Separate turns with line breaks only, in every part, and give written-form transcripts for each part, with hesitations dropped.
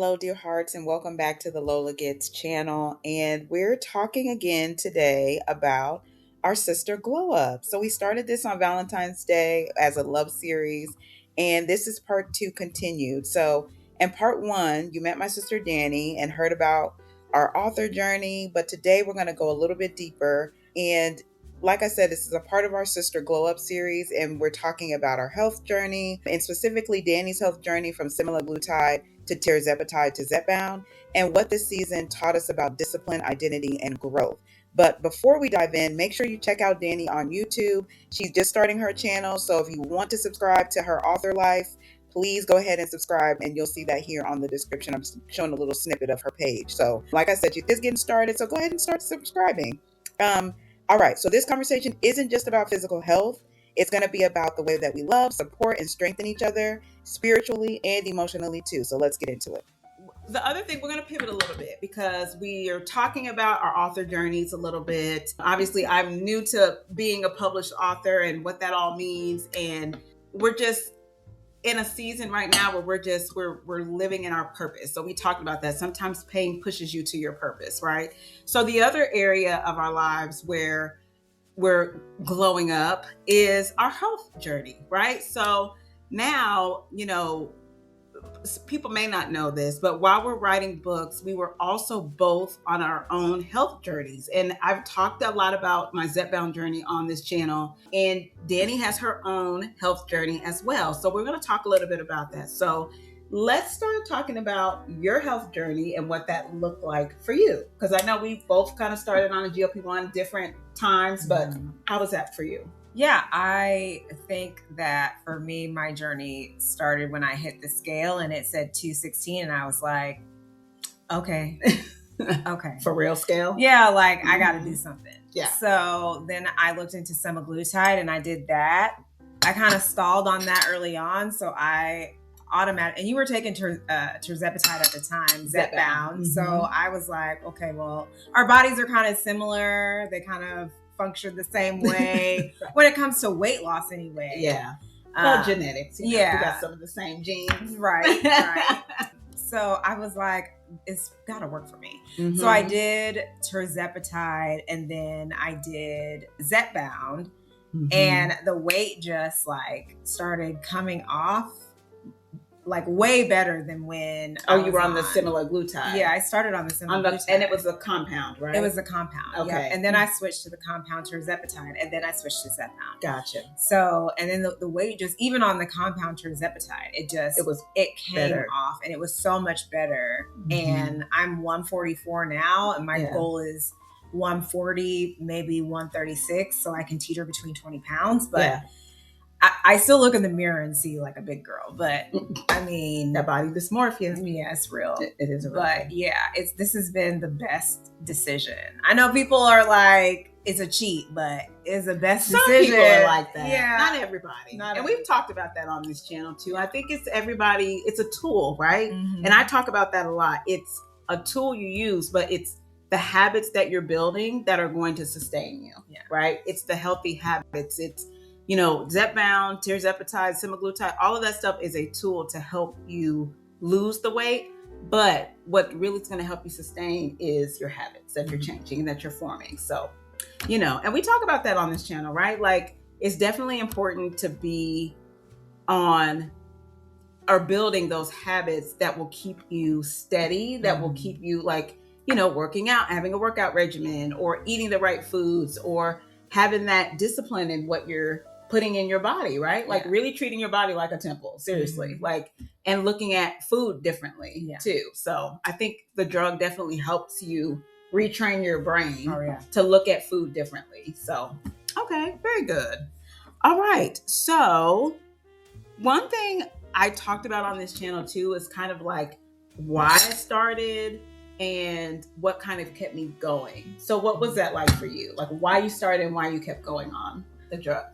Hello, dear hearts, and welcome back to the Lola Gets channel. And we're talking again today about our sister glow up. So, we started this on Valentine's Day as a love series, and this is part two continued. So, in part one, you met my sister Dani and heard about our author journey, but today we're going to go a little bit deeper. And like I said, this is a part of our Sister Glow Up series, and we're talking about our health journey, and specifically Dani's health journey from Semaglutide to tirzepatide to Zepbound, and what this season taught us about discipline, identity, and growth. But before we dive in, make sure you check out Dani on YouTube. She's just starting her channel, so if you want to subscribe to her author life, please go ahead and subscribe, and you'll see that here on the description. I'm showing a little snippet of her page. So like I said, she's just getting started, so go ahead and start subscribing. All right, so this conversation isn't just about physical health. It's going to be about the way that we love, support, and strengthen each other spiritually and emotionally too. So let's get into it. The other thing, we're going to pivot a little bit because we are talking about our author journeys a little bit. Obviously, I'm new to being a published author and what that all means. And we're just in a season right now where we're living in our purpose. So we talked about that. Sometimes pain pushes you to your purpose, right? So the other area of our lives where we're glowing up is our health journey, right? So now, people may not know this, but while we're writing books, we were also both on our own health journeys. And I've talked a lot about my Zepbound journey on this channel, and Dani has her own health journey as well. So we're going to talk a little bit about that. So let's start talking about your health journey and what that looked like for you. Because I know we both kind of started on a GLP-1 different times, but how was that for you?
Yeah, I think that for me, my journey started when I hit the scale and it said 216, and I was like, okay. Okay.
For real scale?
Yeah, like I got to do something.
Yeah.
So then I looked into semaglutide and I did that. I kind of stalled on that early on. So I automatically, and you were taking tirzepatide at the time, Zepbound. So I was like, okay, well, our bodies are kind of similar. They kind of function the same way when it comes to weight loss anyway.
Yeah. Well, genetics.
Yeah.
We got some of the same genes.
Right. So I was like, it's got to work for me. So I did tirzepatide and then I did Zepbound and the weight just like started coming off like way better than when
you were on the semaglutide.
Yeah, I started on the semaglutide.
And it was a compound, right?
It was a compound.
Okay.
Yeah. And then I switched to the compound tirzepatide, and then I switched to Zepbound.
Gotcha.
So, and then the weight just, even on the compound tirzepatide, it came
better
off, and it was so much better. And I'm 144 now, and my goal is 140, maybe 136, so I can teeter between 20 pounds. But I still look in the mirror and see like a big girl, but I mean
that body dysmorphia.
Yeah, it's real.
It is a real
but
thing.
Yeah, this has been the best decision. I know people are like, it's a cheat, but it's the best decision.
Some people are like that.
Yeah,
not everybody. We've talked about that on this channel too. I think it's everybody. It's a tool, right? And I talk about that a lot. It's a tool you use, but it's the habits that you're building that are going to sustain you.
Yeah.
Right. It's the healthy habits. It's Zepbound, tirzepatide, semaglutide, all of that stuff is a tool to help you lose the weight. But what really is going to help you sustain is your habits that you're changing and that you're forming. So, and we talk about that on this channel, right? Like, it's definitely important to be on or building those habits that will keep you steady, that will keep you like, working out, having a workout regimen, or eating the right foods, or having that discipline in what you're putting in your body, right? Like really treating your body like a temple, seriously, like, and looking at food differently too. So I think the drug definitely helps you retrain your brain to look at food differently. So, okay, very good. All right. So one thing I talked about on this channel too is kind of like why I started and what kind of kept me going. So what was that like for you? Like why you started and why you kept going on the drug?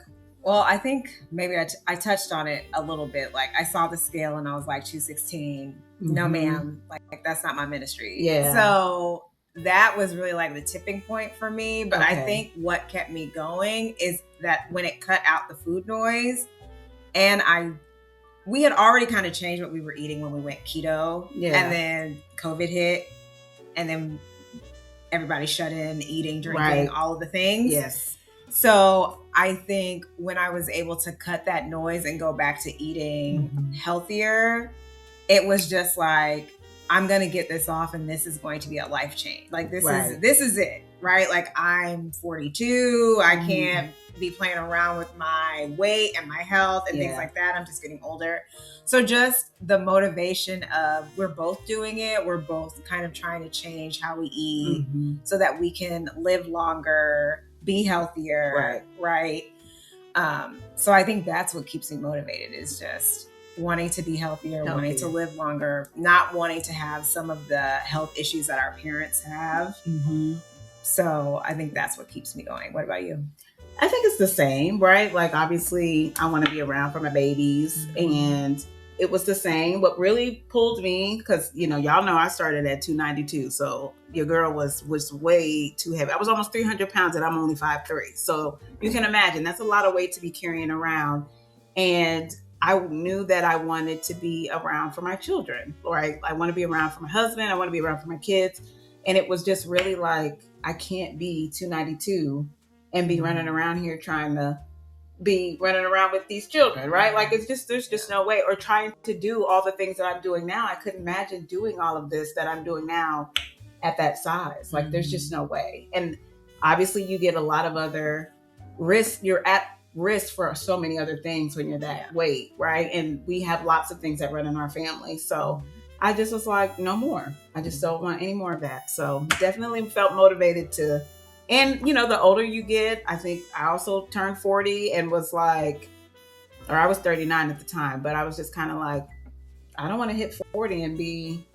Well, I think maybe I touched on it a little bit. Like I saw the scale and I was like 216. No, ma'am. Like that's not my ministry.
Yeah.
So that was really like the tipping point for me. But I think what kept me going is that when it cut out the food noise and I we had already kind of changed what we were eating when we went keto.
Yeah.
And then COVID hit, and then everybody shut in, eating, drinking,
Right.
all of the things.
Yes.
So I think when I was able to cut that noise and go back to eating healthier, it was just like, I'm going to get this off, and this is going to be a life change. Like this is it, right? Like I'm 42. I can't be playing around with my weight and my health and things like that. I'm just getting older. So just the motivation of we're both doing it. We're both kind of trying to change how we eat so that we can live longer, be healthier. Right. So I think that's what keeps me motivated, is just wanting to be healthier, wanting to live longer, not wanting to have some of the health issues that our parents have. So I think that's what keeps me going. What about you?
I think it's the same, right? Like, obviously, I want to be around for my babies, and it was the same. What really pulled me, because, y'all know I started at 292, so your girl was way too heavy. I was almost 300 pounds, and I'm only 5'3". So you can imagine that's a lot of weight to be carrying around. And I knew that I wanted to be around for my children, right? I want to be around for my husband. I want to be around for my kids. And it was just really like, I can't be 292 and be running around here trying to be running around with these children, right? Like, there's just no way. Or trying to do all the things that I'm doing now. I couldn't imagine doing all of this that I'm doing now at that size. Like, there's just no way. And obviously you get a lot of other risks. You're at risk for so many other things when you're that weight, right? And we have lots of things that run in our family. So I just was like, no more. I just don't want any more of that. So definitely felt motivated to. And, the older you get, I think I also turned 40 and was like, or I was 39 at the time, but I was just kind of like, I don't want to hit 40 and be,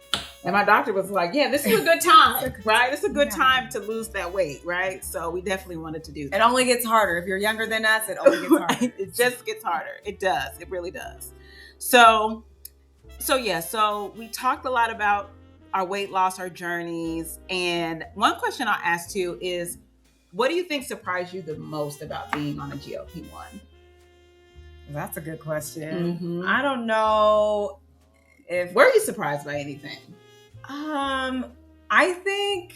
and my doctor was like, yeah, this is a good time, right? It's a good time to lose that weight, right? So we definitely wanted to do that.
It only gets harder. If you're younger than us, it only gets harder.
It just gets harder. It does. It really does. So we talked a lot about our weight loss, our journeys. And one question I'll ask too is, what do you think surprised you the most about being on a GLP-1?
That's a good question. I don't know if...
Were you surprised by anything?
I think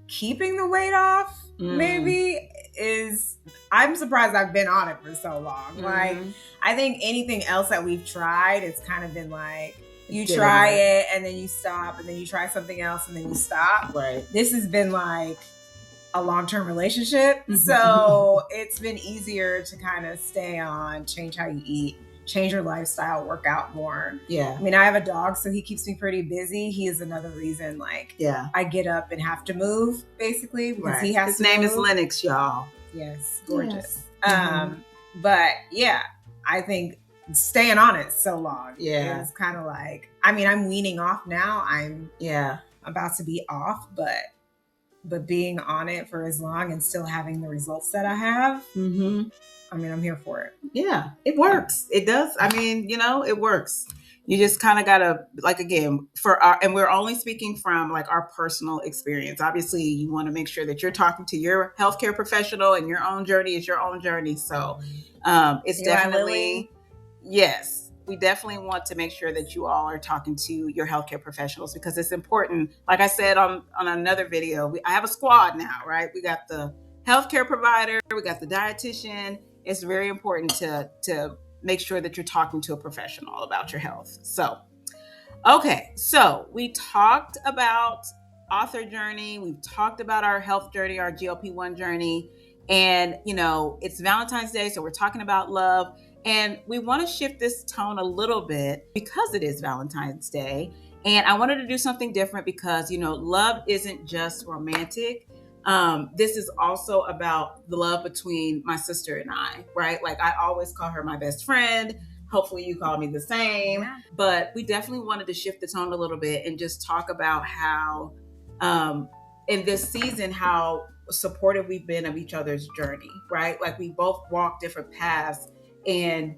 keeping the weight off maybe is... I'm surprised I've been on it for so long. Like, I think anything else that we've tried, it's kind of been like, you try it and then you stop, and then you try something else and then you stop.
Right.
This has been like a long-term relationship. So it's been easier to kind of stay on, change how you eat, change your lifestyle, work out more.
Yeah.
I mean, I have a dog, so he keeps me pretty busy. He is another reason, like, I get up and have to move, basically, because he has
His
to
name
move.
is Lennox, y'all.
Yes. Gorgeous. But yeah, I think staying on it so long is kind of like, I mean, I'm weaning off now. I'm about to be off, but being on it for as long and still having the results that I have, I mean, I'm here for it.
Yeah, it works. It does. I mean, it works. You just kind of gotta, like, again, and we're only speaking from like our personal experience. Obviously, you want to make sure that you're talking to your healthcare professional, and your own journey is your own journey. So it's definitely, yes, we definitely want to make sure that you all are talking to your healthcare professionals, because it's important. Like I said on another video, I have a squad now, right? We got the healthcare provider, we got the dietitian. It's very important to make sure that you're talking to a professional about your health. So, okay. So we talked about author journey. We've talked about our health journey, our GLP-1 journey. And, it's Valentine's Day. So we're talking about love. And we want to shift this tone a little bit because it is Valentine's Day. And I wanted to do something different because, love isn't just romantic. This is also about the love between my sister and I, right? Like, I always call her my best friend. Hopefully you call me the same. Yeah. But we definitely wanted to shift the tone a little bit and just talk about how, in this season, how supportive we've been of each other's journey, right? Like, we both walk different paths, and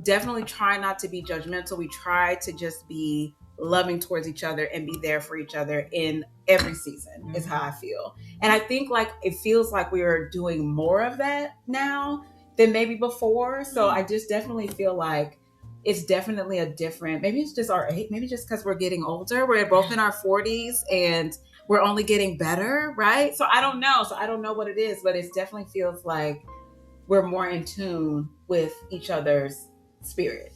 definitely try not to be judgmental. We try to just be loving towards each other and be there for each other in every season, is how I feel. And I think, like, it feels like we are doing more of that now than maybe before. So I just definitely feel like it's definitely a different, maybe it's just our age, maybe just because we're getting older, we're both in our 40s and we're only getting better, right? So I don't know. So I don't know what it is, but it definitely feels like we're more in tune with each other's spirit.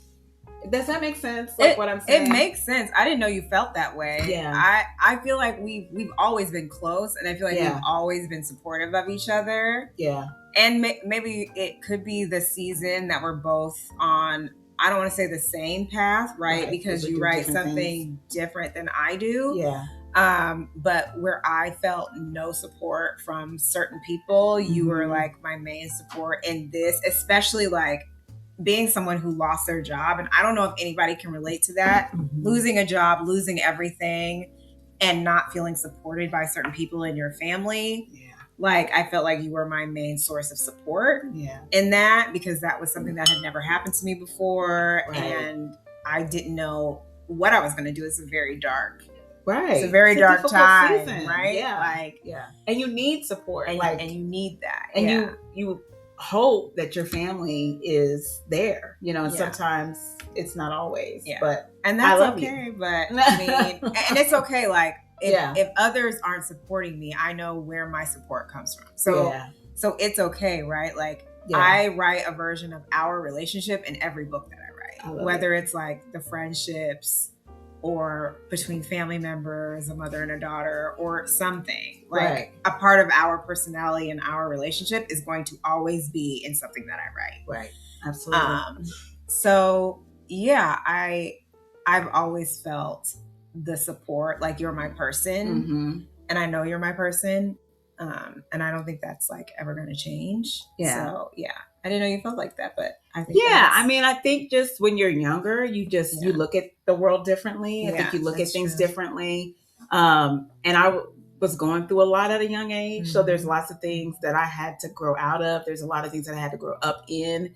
Does that make sense? Like what I'm saying?
It makes sense. I didn't know you felt that way.
Yeah.
I feel like we've always been close, and I feel like we've always been supportive of each other.
Yeah.
And maybe it could be the season that we're both on. I don't want to say the same path, right? Because you write something different than I do.
Yeah.
But where I felt no support from certain people, you were like my main support in this, especially like being someone who lost their job. And I don't know if anybody can relate to that. Losing a job, losing everything, and not feeling supported by certain people in your family.
Yeah.
Like, I felt like you were my main source of support in that, because that was something that had never happened to me before. Right. And I didn't know what I was going to do. It's a very dark, it's a very dark time, season. Right?
Yeah.
Like,
and you need support.
And you need that.
And you hope that your family is there, and sometimes it's not always, but
and that's okay. But I mean, and it's okay. Like if others aren't supporting me, I know where my support comes from. So it's okay, right? Like I write a version of our relationship in every book that I write, whether it's like the friendships or between family members, a mother and a daughter, or something. Like a part of our personality and our relationship is going to always be in something that I write.
Right. Absolutely.
So yeah, I've always felt the support, like you're my person, and I know you're my person. And I don't think that's like ever going to change. Yeah. So yeah, I didn't know you felt like that, but I think.
Yeah. I mean, I think just when you're younger, you look at the world differently. I think you look at things differently. And I was going through a lot at a young age. So there's lots of things that I had to grow out of. There's a lot of things that I had to grow up in.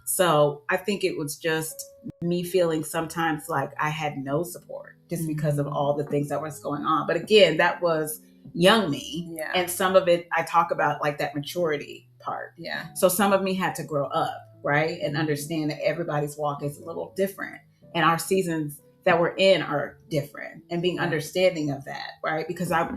So I think it was just me feeling sometimes like I had no support just because of all the things that was going on. But again, that was young me. Yeah. And some of it, I talk about like that maturity part.
Yeah.
So some of me had to grow up, right? And understand that everybody's walk is a little different. And our seasons that we're in are different, and being understanding of that, right? Because I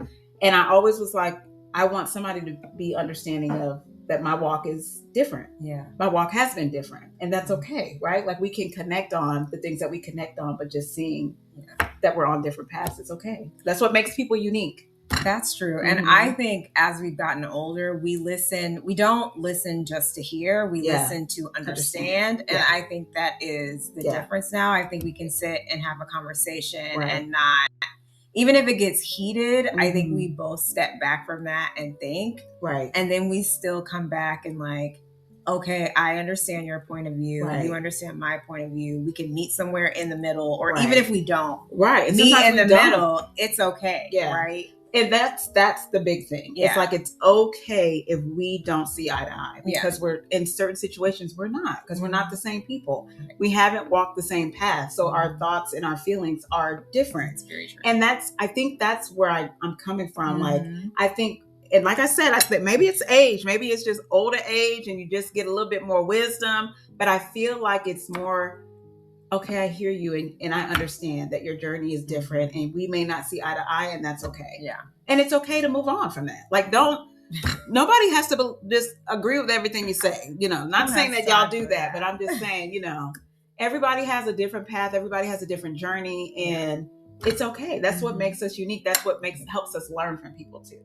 always was like, I want somebody to be understanding of that my walk is different.
Yeah.
My walk has been different, and that's okay, right? Like we can connect on the things that we connect on, but just seeing that we're on different paths, it's okay. That's what makes people unique.
That's true. And I think as we've gotten older, we don't listen just to hear, we listen to understand. And I think that is the difference now. I think we can sit and have a conversation and not, even if it gets heated, I think we both step back from that and think.
Right.
And then we still come back and like, okay, I understand your point of view. Right. You understand my point of view. We can meet somewhere in the middle, or even if we don't meet in the middle, it's okay.
Yeah.
Right.
And that's the big thing. Yeah. It's like, it's okay if we don't see eye to eye, because we're in certain situations, we're not, because we're not the same people. We haven't walked the same path. So our thoughts and our feelings are different.
That's very true.
And I think that's where I'm coming from. Like, I think, and like I said, maybe it's age, maybe it's just older age and you just get a little bit more wisdom, but I feel like it's more, okay, I hear you, and I understand that your journey is different, and we may not see eye to eye, and that's okay.
Yeah.
And it's okay to move on from that. Like, nobody has to just agree with everything you say. Not saying that y'all do that, but I'm just saying, everybody has a different path. Everybody has a different journey, and it's okay. That's what makes us unique. That's what helps us learn from people too.